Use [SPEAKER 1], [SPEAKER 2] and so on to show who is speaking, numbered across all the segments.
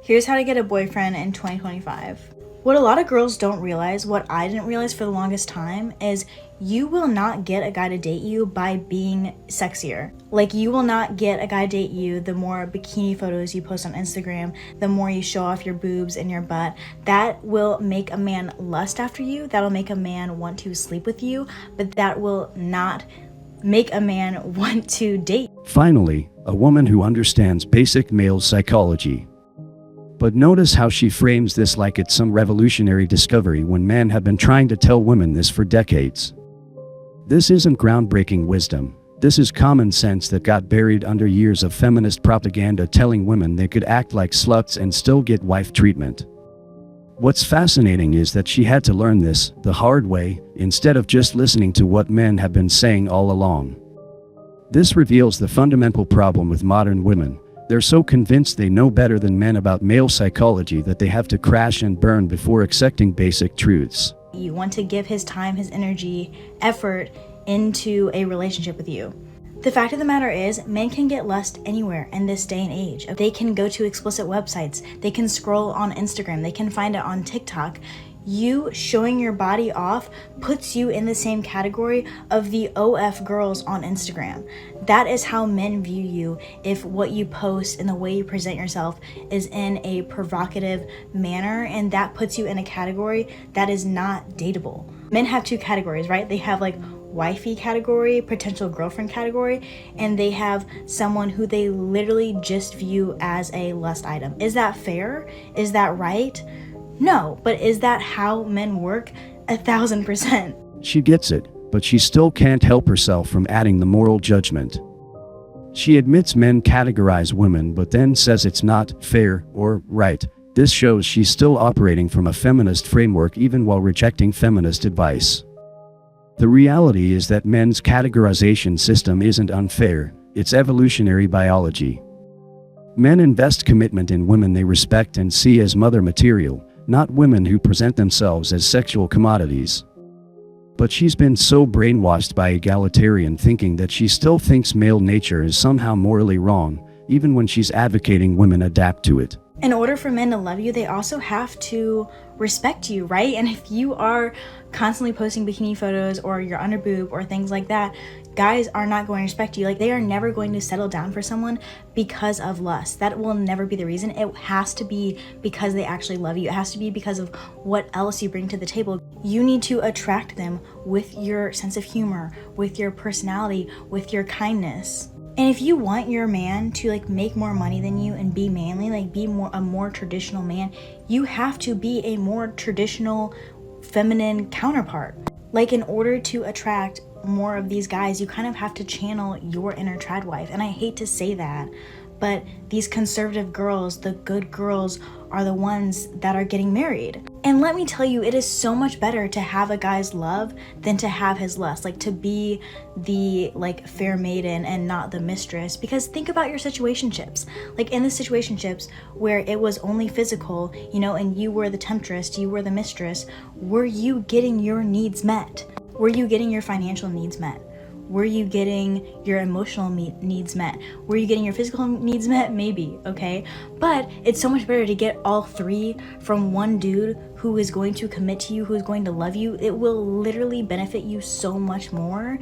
[SPEAKER 1] Here's how to get a boyfriend in 2025. What a lot of girls don't realize, what I didn't realize for the longest time, is you will not get a guy to date you by being sexier. Like, you will not get a guy to date you the more bikini photos you post on Instagram, the more you show off your boobs and your butt. That will make a man lust after you. That'll make a man want to sleep with you, but that will not make a man want to date.
[SPEAKER 2] Finally, a woman who understands basic male psychology. But notice how she frames this like it's some revolutionary discovery when men have been trying to tell women this for decades. This isn't groundbreaking wisdom. This is common sense that got buried under years of feminist propaganda telling women they could act like sluts and still get wife treatment. What's fascinating is that she had to learn this the hard way, instead of just listening to what men have been saying all along. This reveals the fundamental problem with modern women. They're so convinced they know better than men about male psychology that they have to crash and burn before accepting basic truths.
[SPEAKER 1] You want to give his time, his energy, effort into a relationship with you. The fact of the matter is, men can get lust anywhere in this day and age. They can go to explicit websites, they can scroll on Instagram, they can find it on TikTok. You showing your body off puts you in the same category of the OF girls on Instagram. That is how men view you if what you post and the way you present yourself is in a provocative manner, and that puts you in a category that is not dateable. Men have two categories, right? They have like wifey category, potential girlfriend category, and they have someone who they literally just view as a lust item. Is that fair? Is that right? No, but is that how men work? 1000%.
[SPEAKER 2] She gets it, but she still can't help herself from adding the moral judgment. She admits men categorize women but then says it's not fair or right. This shows she's still operating from a feminist framework even while rejecting feminist advice. The reality is that men's categorization system isn't unfair, it's evolutionary biology. Men invest commitment in women they respect and see as mother material, not women who present themselves as sexual commodities. But she's been so brainwashed by egalitarian thinking that she still thinks male nature is somehow morally wrong, even when she's advocating women adapt to it.
[SPEAKER 1] In order for men to love you, they also have to respect you, right? And if you are constantly posting bikini photos or your under boob or things like that, guys are not going to respect you. Like, they are never going to settle down for someone because of lust. That will never be the reason. It has to be because they actually love you. It has to be because of what else you bring to the table. You need to attract them with your sense of humor, with your personality, with your kindness. And if you want your man to like make more money than you and be manly, like be a more traditional man, you have to be a more traditional feminine counterpart. Like, in order to attract more of these guys, you kind of have to channel your inner trad wife. And I hate to say that, but these conservative girls, the good girls, are the ones that are getting married. And let me tell you, it is so much better to have a guy's love than to have his lust, like to be the like fair maiden and not the mistress. Because think about your situationships. Like, in the situationships where it was only physical, you know, and you were the temptress, you were the mistress, were you getting your needs met? Were you getting your financial needs met? Were you getting your emotional needs met? Were you getting your physical needs met? Maybe, okay? But it's so much better to get all three from one dude who is going to commit to you, who is going to love you. It will literally benefit you so much more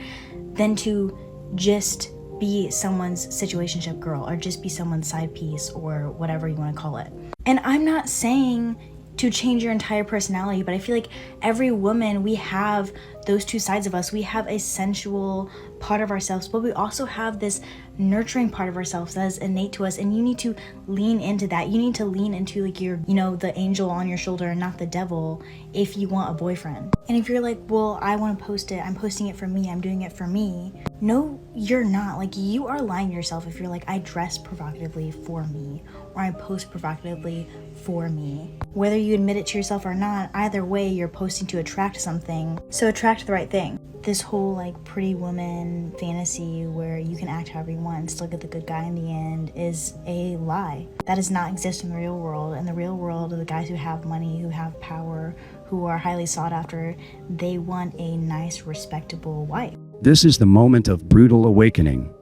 [SPEAKER 1] than to just be someone's situationship girl or just be someone's side piece or whatever you want to call it. And I'm not saying to change your entire personality, but I feel like every woman, we have those two sides of us. We have a sensual part of ourselves, but we also have this nurturing part of ourselves that is innate to us, and you need to lean into that. You need to lean into like your, you know, the angel on your shoulder and not the devil if you want a boyfriend. And if you're like, well, I want to post it, I'm posting it for me, I'm doing it for me. No, you're not. Like, you are lying to yourself if you're like, I dress provocatively for me, or I post provocatively for me. Whether you admit it to yourself or not, either way, you're posting to attract something. So attract the right thing. This whole like pretty woman fantasy where you can act however you want and still get the good guy in the end is a lie. That does not exist in the real world. In the real world, the guys who have money, who have power, who are highly sought after, they want a nice, respectable wife.
[SPEAKER 2] This is the moment of brutal awakening.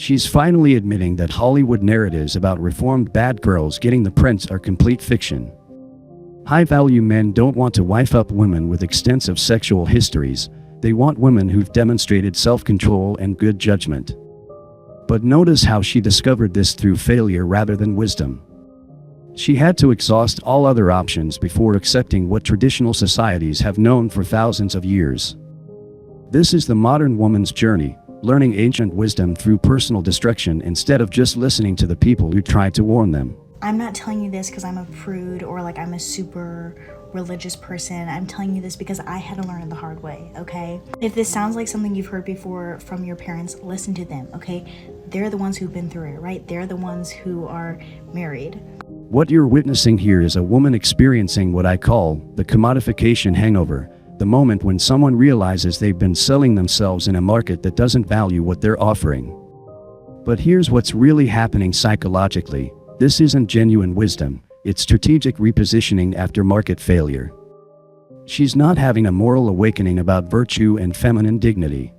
[SPEAKER 2] She's finally admitting that Hollywood narratives about reformed bad girls getting the prince are complete fiction. High-value men don't want to wife up women with extensive sexual histories. They want women who've demonstrated self-control and good judgment. But notice how she discovered this through failure rather than wisdom. She had to exhaust all other options before accepting what traditional societies have known for thousands of years. This is the modern woman's journey, learning ancient wisdom through personal destruction instead of just listening to the people who tried to warn them.
[SPEAKER 1] I'm not telling you this because I'm a prude or like I'm a super religious person. I'm telling you this because I had to learn it the hard way, okay? If this sounds like something you've heard before from your parents, listen to them, okay? They're the ones who've been through it, right? They're the ones who are married.
[SPEAKER 2] What you're witnessing here is a woman experiencing what I call the commodification hangover, the moment when someone realizes they've been selling themselves in a market that doesn't value what they're offering. But here's what's really happening psychologically. This isn't genuine wisdom, it's strategic repositioning after market failure. She's not having a moral awakening about virtue and feminine dignity.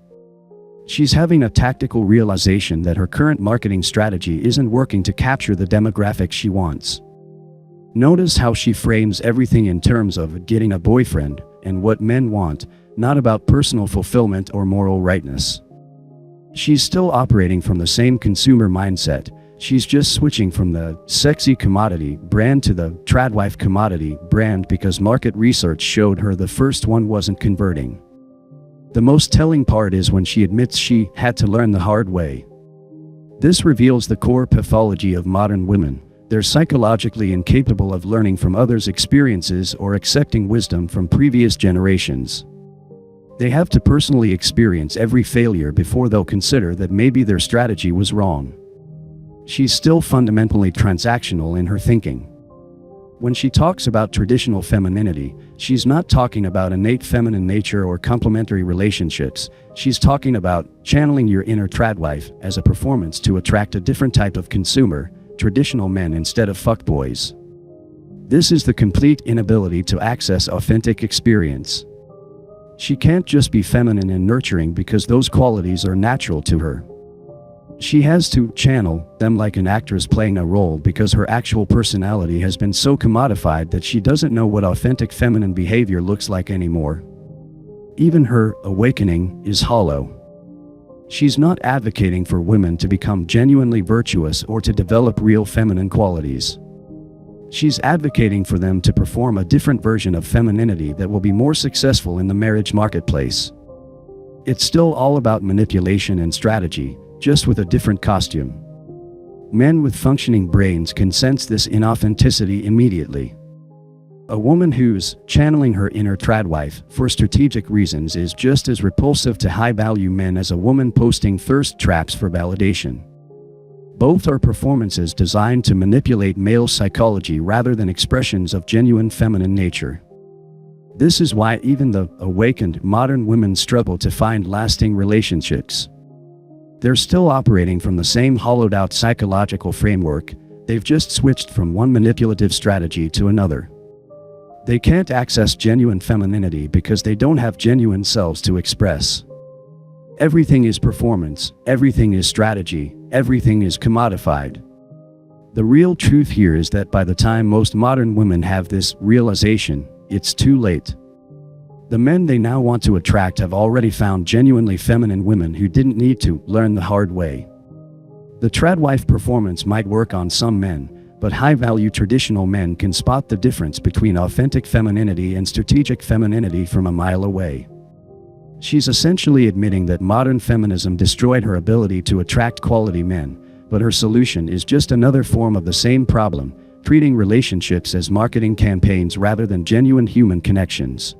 [SPEAKER 2] She's having a tactical realization that her current marketing strategy isn't working to capture the demographic she wants. Notice how she frames everything in terms of getting a boyfriend and what men want, not about personal fulfillment or moral rightness. She's still operating from the same consumer mindset. She's just switching from the sexy commodity brand to the tradwife commodity brand because market research showed her the first one wasn't converting. The most telling part is when she admits she had to learn the hard way. This reveals the core pathology of modern women. They're psychologically incapable of learning from others' experiences or accepting wisdom from previous generations. They have to personally experience every failure before they'll consider that maybe their strategy was wrong. She's still fundamentally transactional in her thinking. When she talks about traditional femininity, she's not talking about innate feminine nature or complementary relationships. She's talking about channeling your inner tradwife as a performance to attract a different type of consumer, traditional men instead of fuckboys. This is the complete inability to access authentic experience. She can't just be feminine and nurturing because those qualities are natural to her. She has to channel them like an actress playing a role because her actual personality has been so commodified that she doesn't know what authentic feminine behavior looks like anymore. Even her awakening is hollow. She's not advocating for women to become genuinely virtuous or to develop real feminine qualities. She's advocating for them to perform a different version of femininity that will be more successful in the marriage marketplace. It's still all about manipulation and strategy, just with a different costume. Men with functioning brains can sense this inauthenticity immediately. A woman who's channeling her inner tradwife for strategic reasons is just as repulsive to high-value men as a woman posting thirst traps for validation. Both are performances designed to manipulate male psychology rather than expressions of genuine feminine nature. This is why even the awakened modern women struggle to find lasting relationships. They're still operating from the same hollowed-out psychological framework. They've just switched from one manipulative strategy to another. They can't access genuine femininity because they don't have genuine selves to express. Everything is performance, everything is strategy, everything is commodified. The real truth here is that by the time most modern women have this realization, it's too late. The men they now want to attract have already found genuinely feminine women who didn't need to learn the hard way. The tradwife performance might work on some men, but high-value traditional men can spot the difference between authentic femininity and strategic femininity from a mile away. She's essentially admitting that modern feminism destroyed her ability to attract quality men, but her solution is just another form of the same problem, treating relationships as marketing campaigns rather than genuine human connections.